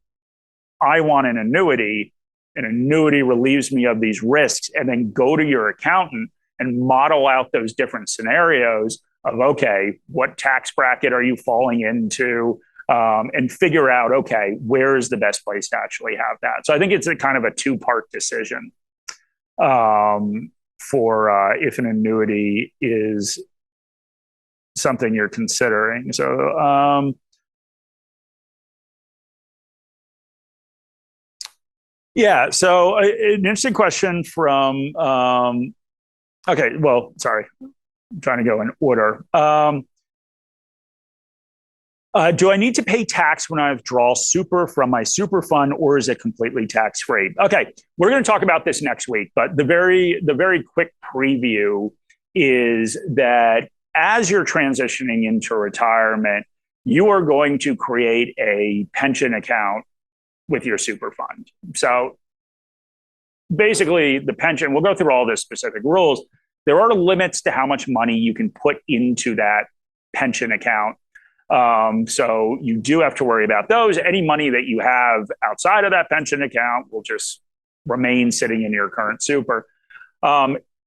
I want an annuity relieves me of these risks, and then go to your accountant and model out those different scenarios of, okay, what tax bracket are you falling into? And figure out, okay, where is the best place to actually have that? So I think it's a kind of a two-part decision for if an annuity is something you're considering. So yeah, so an interesting question from, okay, well, sorry, I'm trying to go in order. Do I need to pay tax when I withdraw super from my super fund, or is it completely tax-free? Okay, we're going to talk about this next week, but the very quick preview is that as you're transitioning into retirement, you are going to create a pension account with your super fund. So basically, the pension, we'll go through all the specific rules. There are limits to how much money you can put into that pension account. So you do have to worry about those. Any money that you have outside of that pension account will just remain sitting in your current super.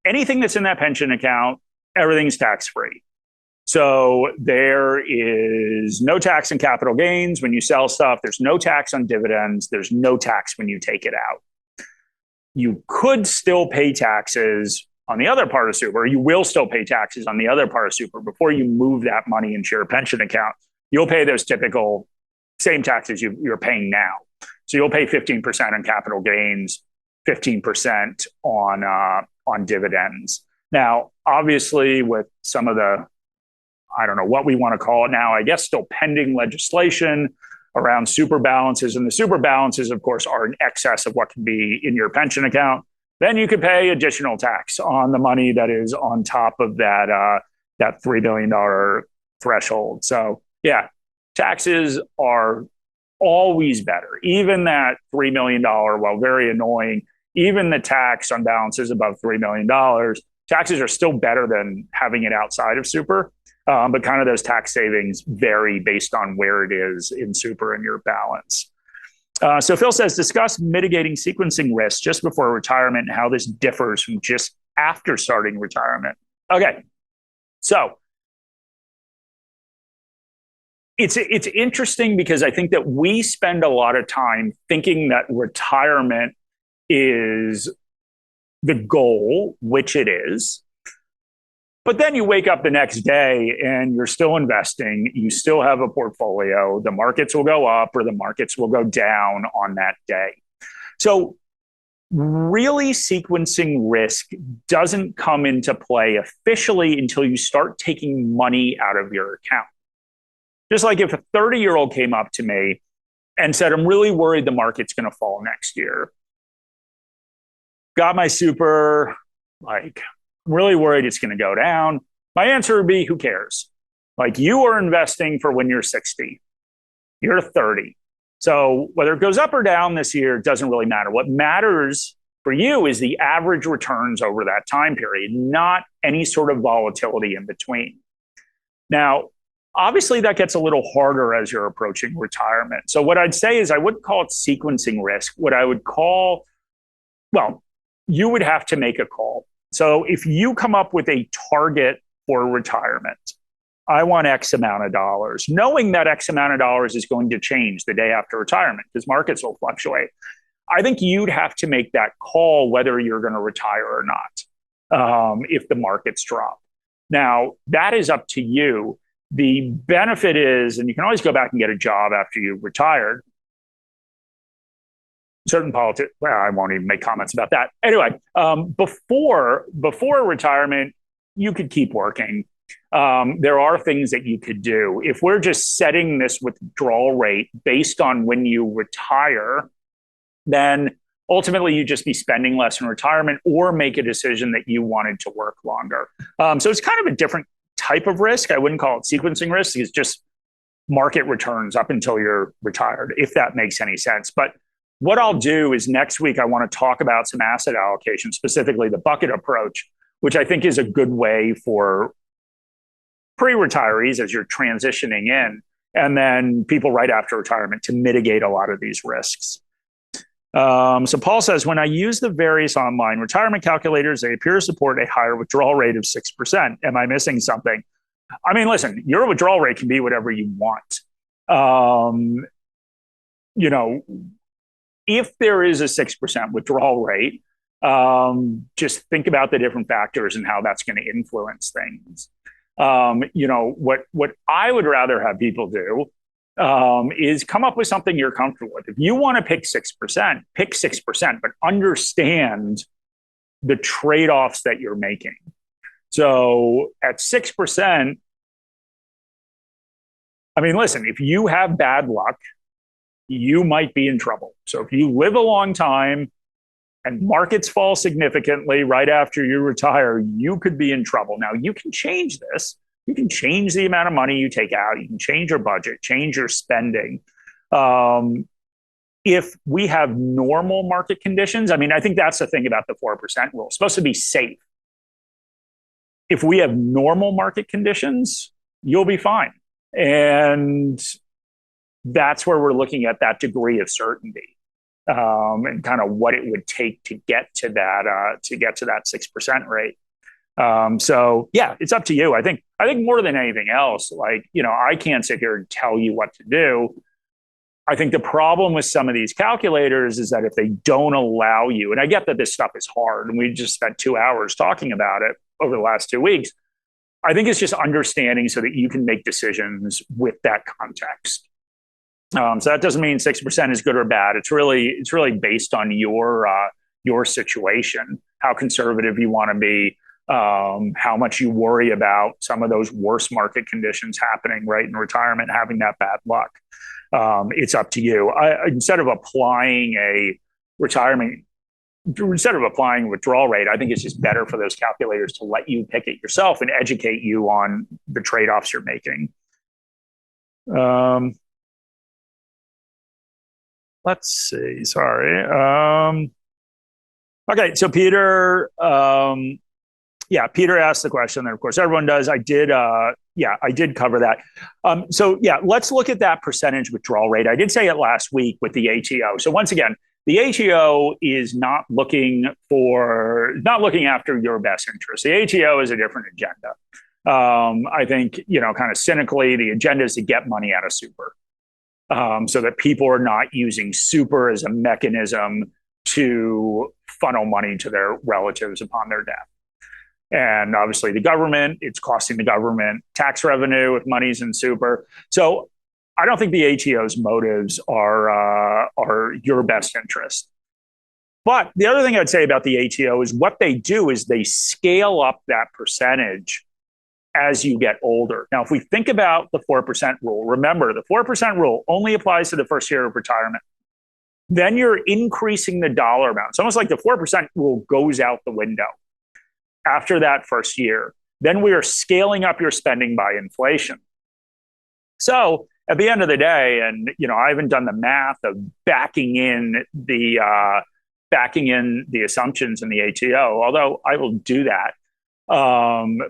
Anything that's in that pension account, everything's tax-free. So there is no tax on capital gains when you sell stuff. There's no tax on dividends. There's no tax when you take it out. You could still pay taxes on the other part of super. You will still pay taxes on the other part of super before you move that money into your pension account. You'll pay those typical same taxes you're paying now. So you'll pay 15% on capital gains, 15% on dividends. Now, obviously, with some of the, I don't know what we want to call it now, I guess still pending legislation around super balances. And the super balances, of course, are in excess of what can be in your pension account. Then you could pay additional tax on the money that is on top of that $3 billion threshold. So yeah, taxes are always better. Even that $3 million, while very annoying, even the tax on balances above $3 million, taxes are still better than having it outside of super. But kind of those tax savings vary based on where it is in super and your balance. So Phil says, discuss mitigating sequencing risks just before retirement and how this differs from just after starting retirement. Okay, so it's interesting because I think that we spend a lot of time thinking that retirement is the goal, which it is. But then you wake up the next day and you're still investing. You still have a portfolio. The markets will go up or the markets will go down on that day. So really sequencing risk doesn't come into play officially until you start taking money out of your account. Just like if a 30-year-old came up to me and said, I'm really worried the market's going to fall next year. Got my super, like, I'm really worried it's going to go down. My answer would be, who cares? Like, you are investing for when you're 60. You're 30. So whether it goes up or down this year, it doesn't really matter. What matters for you is the average returns over that time period, not any sort of volatility in between. Now, obviously, that gets a little harder as you're approaching retirement. So what I'd say is I wouldn't call it sequencing risk. What I would call, well, you would have to make a call. So if you come up with a target for retirement, I want X amount of dollars, knowing that X amount of dollars is going to change the day after retirement because markets will fluctuate. I think you'd have to make that call whether you're going to retire or not if the markets drop. Now, that is up to you. The benefit is, and you can always go back and get a job after you've retired. Certain politics, well, I won't even make comments about that. Anyway, before retirement, you could keep working. There are things that you could do. If we're just setting this withdrawal rate based on when you retire, then ultimately you just be spending less in retirement or make a decision that you wanted to work longer. So it's kind of a different type of risk. I wouldn't call it sequencing risk. It's just market returns up until you're retired, if that makes any sense. But what I'll do is next week, I want to talk about some asset allocation, specifically the bucket approach, which I think is a good way for pre-retirees as you're transitioning in, and then people right after retirement to mitigate a lot of these risks. So Paul says, when I use the various online retirement calculators, they appear to support a higher withdrawal rate of 6%. Am I missing something? I mean, listen, your withdrawal rate can be whatever you want. If there is a 6% withdrawal rate, just think about the different factors and how that's going to influence things. What I would rather have people do is come up with something you're comfortable with. If you want to pick 6%, but understand the trade-offs that you're making. So at 6%, I mean, listen, if you have bad luck, you might be in trouble. So if you live a long time and markets fall significantly right after you retire, you could be in trouble. Now, you can change this. You can change the amount of money you take out. You can change your budget, change your spending. If we have normal market conditions, I mean, I think that's the thing about the 4% rule. It's supposed to be safe. If we have normal market conditions, you'll be fine. And that's where we're looking at that degree of certainty, and kind of what it would take to get to that 6% rate. So yeah, it's up to you. I think more than anything else, I can't sit here and tell you what to do. I think the problem with some of these calculators is that if they don't allow you, and I get that this stuff is hard, and we just spent 2 hours talking about it over the last 2 weeks. I think it's just understanding so that you can make decisions with that context. So that doesn't mean 6% is good or bad. It's really based on your situation, how conservative you want to be, how much you worry about some of those worst market conditions happening right in retirement, having that bad luck. It's up to you. Instead of applying withdrawal rate, I think it's just better for those calculators to let you pick it yourself and educate you on the trade-offs you're making. Let's see. Sorry. Okay. So Peter, Peter asked the question, and of course everyone does. I did cover that. Let's look at that percentage withdrawal rate. I did say it last week with the ATO. So once again, the ATO is not looking after your best interest. The ATO is a different agenda. I think, kind of cynically, the agenda is to get money out of super. So that people are not using super as a mechanism to funnel money to their relatives upon their death. And obviously the government, it's costing the government tax revenue if money's in super. So I don't think the ATO's motives are your best interest. But the other thing I'd say about the ATO is what they do is they scale up that percentage as you get older. Now, if we think about the 4% rule, remember the 4% rule only applies to the first year of retirement. Then you're increasing the dollar amount. It's almost like the 4% rule goes out the window after that first year. Then we are scaling up your spending by inflation. So at the end of the day, and I haven't done the math of backing in the assumptions in the ATO, although I will do that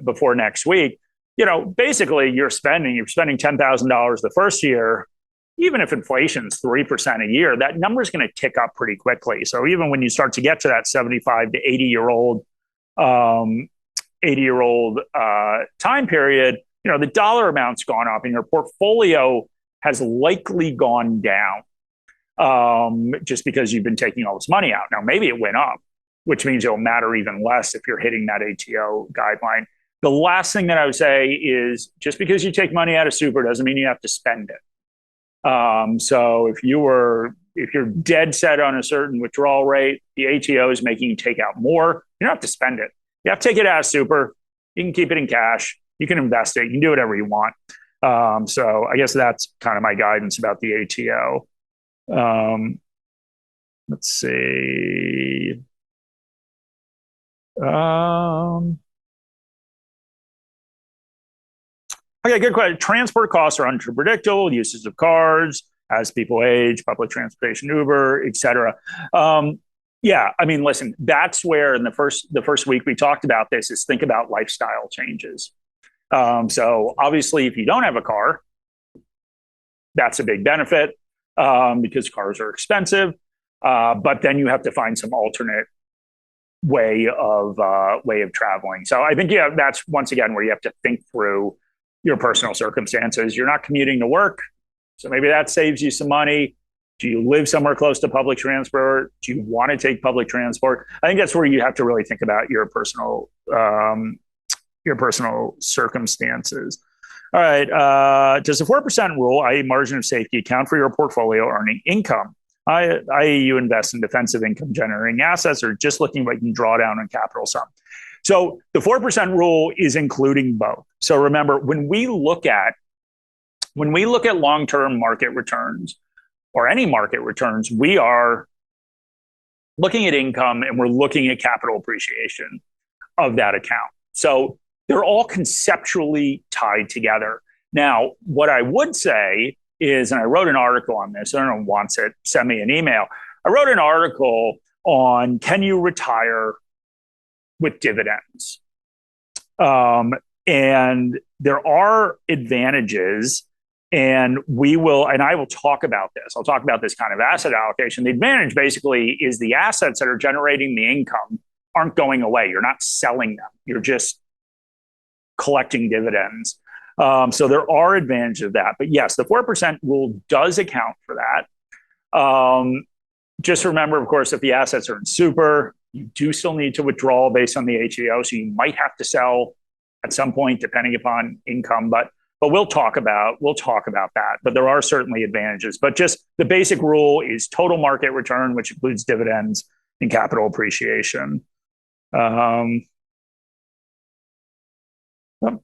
before next week. Basically you're spending $10,000 the first year. Even if inflation's 3% a year, that number is going to tick up pretty quickly. So even when you start to get to that 75 to 80-year-old time period, the dollar amount's gone up and your portfolio has likely gone down just because you've been taking all this money out. Now, maybe it went up, which means it'll matter even less if you're hitting that ATO guideline. The last thing that I would say is just because you take money out of super doesn't mean you have to spend it. So if you're dead set on a certain withdrawal rate, the ATO is making you take out more, you don't have to spend it. You have to take it out of super. You can keep it in cash. You can invest it. You can do whatever you want. So I guess that's kind of my guidance about the ATO. Let's see. Okay, good question. Transport costs are unpredictable. Uses of cars as people age, public transportation, Uber, etc. Yeah, I mean, listen, that's where in the first week we talked about this is think about lifestyle changes. So obviously, if you don't have a car, that's a big benefit because cars are expensive. But then you have to find some alternate way of traveling. So I think that's once again where you have to think through your personal circumstances. You're not commuting to work, so maybe that saves you some money. Do you live somewhere close to public transport? Do you want to take public transport? I think that's where you have to really think about your personal circumstances. All right. Does the 4% rule, i.e. margin of safety, account for your portfolio earning income? I.e. you invest in defensive income generating assets or just looking what you can draw down on capital sum. So the 4% rule is including both. So remember, when we look at long-term market returns or any market returns, we are looking at income and we're looking at capital appreciation of that account. So they're all conceptually tied together. Now, what I would say is, and I wrote an article on this, anyone wants it, send me an email. I wrote an article on can you retire with dividends? And there are advantages, and I will talk about this. I'll talk about this kind of asset allocation. The advantage basically is the assets that are generating the income aren't going away. You're not selling them. You're just collecting dividends. So there are advantages of that. But yes, the 4% rule does account for that. Just remember, of course, if the assets are in super, you do still need to withdraw based on the ATO. So you might have to sell at some point, depending upon income. But we'll talk about that. But there are certainly advantages. But just the basic rule is total market return, which includes dividends and capital appreciation.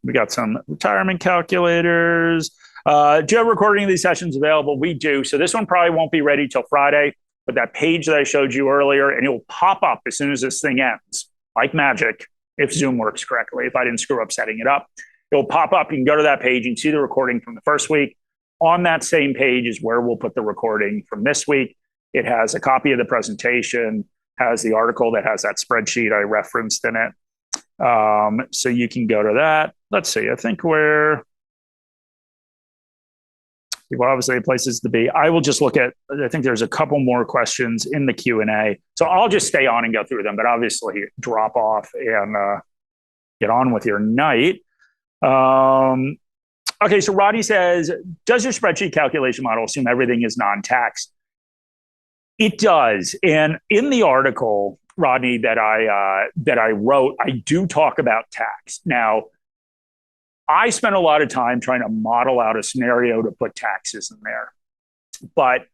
We got some retirement calculators. Do you have recording of these sessions available? We do. So this one probably won't be ready till Friday, but that page that I showed you earlier, and it will pop up as soon as this thing ends, like magic, if Zoom works correctly, if I didn't screw up setting it up. It will pop up. You can go to that page and see the recording from the first week. On that same page is where we'll put the recording from this week. It has a copy of the presentation, has the article that has that spreadsheet I referenced in it. So you can go to that. Let's see. I think we're obviously places to be. I will just look at, I think there's a couple more questions in the Q&A. So I'll just stay on and go through them, but obviously drop off and get on with your night. Okay, so Roddy says, does your spreadsheet calculation model assume everything is non-tax? It does. And in the article, Rodney, that I wrote, I do talk about tax. Now, I spent a lot of time trying to model out a scenario to put taxes in there. But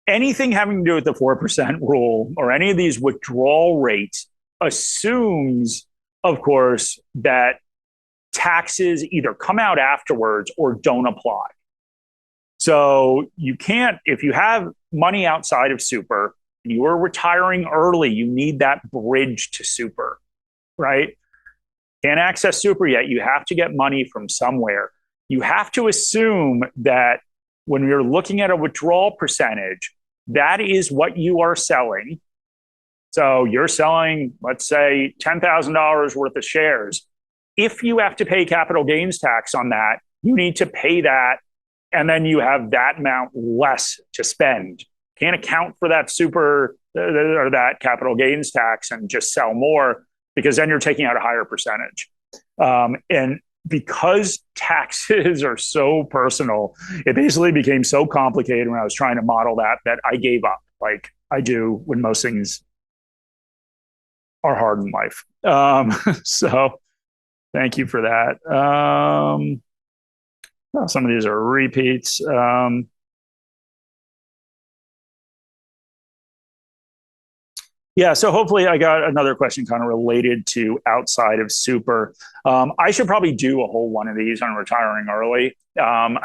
anything having to do with the 4% rule or any of these withdrawal rates assumes, of course, that taxes either come out afterwards or don't apply. So you can't, if you have money outside of super, and you are retiring early, you need that bridge to super, right? Can't access super yet. You have to get money from somewhere. You have to assume that when you're looking at a withdrawal percentage, that is what you are selling. So you're selling, let's say, $10,000 worth of shares. If you have to pay capital gains tax on that, you need to pay that, and then you have that amount less to spend. Can't account for that super or that capital gains tax and just sell more, because then you're taking out a higher percentage. And because taxes are so personal, it basically became so complicated when I was trying to model that I gave up, like I do when most things are hard in life. So Thank you for that. Well, some of these are repeats. Yeah, so hopefully I got another question kind of related to outside of super. I should probably do a whole one of these on retiring early. I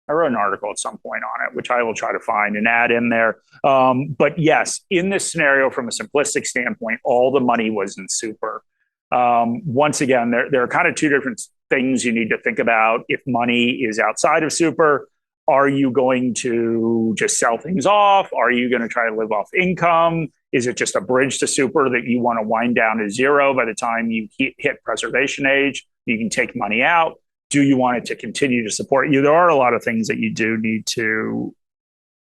wrote an article at some point on it, which I will try to find and add in there. But yes, in this scenario, from a simplistic standpoint, all the money was in super. Once again, there are kind of two different things you need to think about. If money is outside of super, are you going to just sell things off? Are you going to try to live off income? Is it just a bridge to super that you want to wind down to zero by the time you hit preservation age? You can take money out. Do you want it to continue to support you? There are a lot of things that you do need to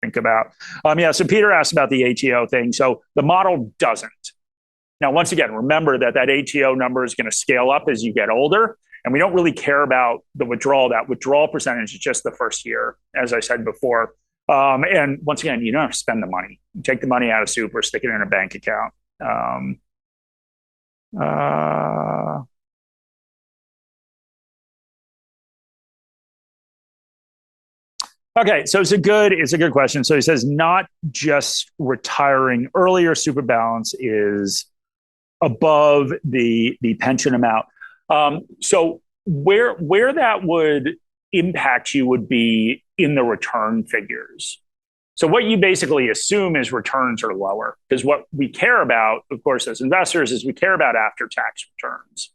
think about. So Peter asked about the ATO thing. So the model doesn't. Now, once again, remember that ATO number is going to scale up as you get older. And we don't really care about the withdrawal. That withdrawal percentage is just the first year, as I said before. And once again, you don't have to spend the money. You take the money out of super, stick it in a bank account. Okay, so it's a good question. So he says not just retiring earlier, super balance is above the pension amount. So where that would impact you would be in the return figures. So what you basically assume is returns are lower, because what we care about, of course, as investors, is we care about after-tax returns.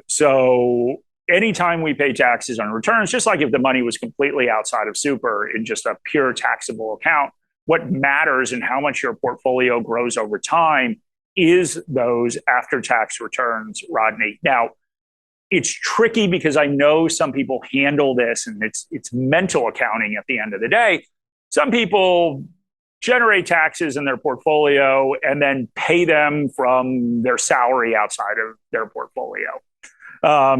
So anytime we pay taxes on returns, just like if the money was completely outside of super in just a pure taxable account, what matters in how much your portfolio grows over time is those after-tax returns, Rodney. Now, it's tricky because I know some people handle this and it's mental accounting at the end of the day. Some people generate taxes in their portfolio and then pay them from their salary outside of their portfolio.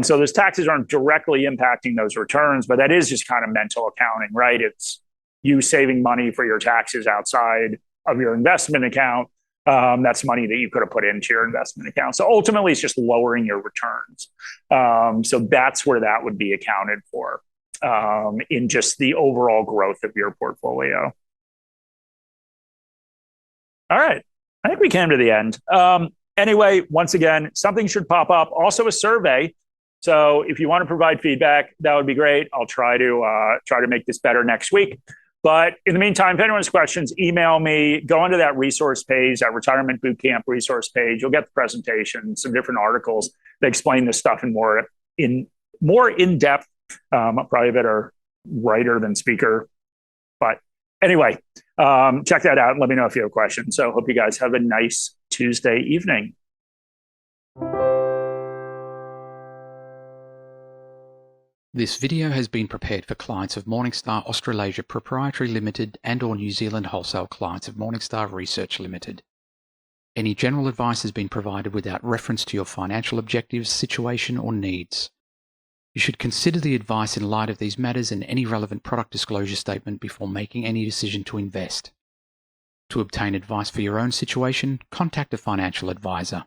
So those taxes aren't directly impacting those returns, but that is just kind of mental accounting, right? It's you saving money for your taxes outside of your investment account. That's money that you could have put into your investment account. So ultimately, it's just lowering your returns. So that's where that would be accounted for in just the overall growth of your portfolio. All right. I think we came to the end. Anyway, once again, something should pop up. Also a survey. So if you want to provide feedback, that would be great. I'll try to make this better next week. But in the meantime, if anyone has questions, email me. Go onto that resource page, that Retirement Bootcamp resource page. You'll get the presentation, some different articles that explain this stuff in more in depth. I'm probably a better writer than speaker, but anyway, check that out and let me know if you have questions. So hope you guys have a nice Tuesday evening. This video has been prepared for clients of Morningstar Australasia Proprietary Limited and or New Zealand wholesale clients of Morningstar Research Limited. Any general advice has been provided without reference to your financial objectives, situation or needs. You should consider the advice in light of these matters and any relevant product disclosure statement before making any decision to invest. To obtain advice for your own situation, contact a financial advisor.